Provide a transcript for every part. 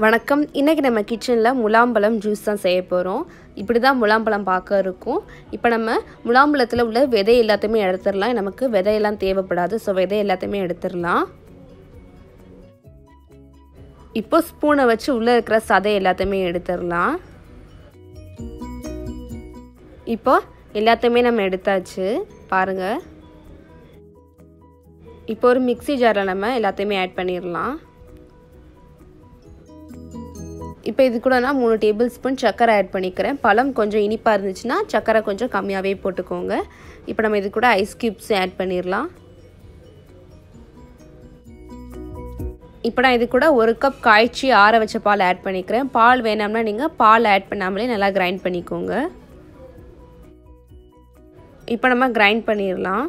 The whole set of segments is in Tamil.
வணக்கம். இன்னைக்கு நம்ம கிச்சனில் முலாம்பழம் ஜூஸ் தான் செய்ய போகிறோம். இப்படி தான் முலாம்பழம் பார்க்க இருக்கும். இப்போ நம்ம முலாம்பழத்தில் உள்ள விதை எல்லாத்தையுமே எடுத்துடலாம். நமக்கு விதையெல்லாம் தேவைப்படாது. ஸோ விதை எல்லாத்தையுமே எடுத்துடலாம். இப்போ ஸ்பூனை வச்சு உள்ளே இருக்கிற சதை எல்லாத்தையுமே எடுத்துடலாம். இப்போ எல்லாத்தையுமே நம்ம எடுத்தாச்சு பாருங்கள். இப்போ ஒரு மிக்ஸி ஜாரில் நம்ம எல்லாத்தையுமே ஆட் பண்ணிடலாம். இப்போ இது கூட நான் 3 டேபிள் ஸ்பூன் சர்க்கரை ஆட் பண்ணிக்கிறேன். பழம் கொஞ்சம் இனிப்பாக இருந்துச்சுன்னா சர்க்கரை கொஞ்சம் கம்மியாகவே போட்டுக்கோங்க. இப்போ நம்ம இது கூட ஐஸ் க்யூப்ஸ் ஆட் பண்ணிடலாம். இப்போ நான் இது கூட 1 கப் காய்ச்சி ஆற வச்ச பால் ஆட் பண்ணிக்கிறேன். பால் வேணாம்னா நீங்கள் பால் ஆட் பண்ணாமலே நல்லா கிரைண்ட் பண்ணிக்கோங்க. இப்போ நம்ம கிரைண்ட் பண்ணிடலாம்.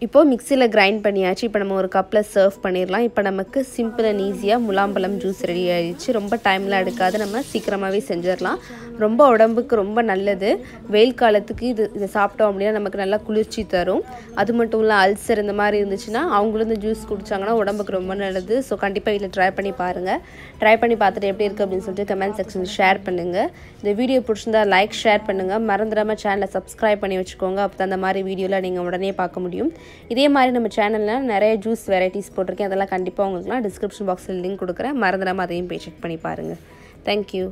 இப்போது மிக்சியில் கிரைண்ட் பண்ணியாச்சு. இப்போ நம்ம ஒரு கப்பில் சர்வ் பண்ணிடலாம். இப்போ நமக்கு சிம்பிள் அண்ட் ஈஸியாக முலாம்பழம் ஜூஸ் ரெடி ஆகிடுச்சு. ரொம்ப டைம்லாம் எடுக்காது, நம்ம சீக்கிரமாகவே செஞ்சிடலாம். ரொம்ப உடம்புக்கு ரொம்ப நல்லது. வெயில் காலத்துக்கு இதை சாப்பிட்டோம் அப்படின்னா நமக்கு நல்லா குளிர்ச்சி தரும். அது மட்டும் இல்லை, அல்சர் இந்த மாதிரி இருந்துச்சுன்னா அவங்களும் இந்த ஜூஸ் குடித்தாங்கன்னா உடம்புக்கு ரொம்ப நல்லது. ஸோ கண்டிப்பாக வீட்டில் ட்ரை பண்ணி பாருங்கள். ட்ரை பண்ணி பார்த்துட்டு எப்படி இருக்குது அப்படின்னு சொல்லிட்டு கமெண்ட் செக்ஷனில் ஷேர் பண்ணுங்கள். இந்த வீடியோ பிடிச்சிருந்தா லைக் ஷேர் பண்ணுங்கள். மறந்துடாமல் சேனலை சப்ஸ்கிரைப் பண்ணி வச்சுக்கோங்க. அப்போ தான் அந்த மாதிரி வீடியோவில் நீங்கள் உடனே பார்க்க முடியும். இதே மாதிரி நம்ம சேனலில் நிறைய ஜூஸ் வெரைட்டிஸ் போட்டிருக்கேன். அதெல்லாம் கண்டிப்பாக உங்களுக்குலாம் டிஸ்கிரிப்ஷன் பாக்ஸில் லிங்க் கொடுக்குறேன். மறந்துடாமல் அதையும் போய் செக் பண்ணி பாருங்கள். தேங்க்யூ.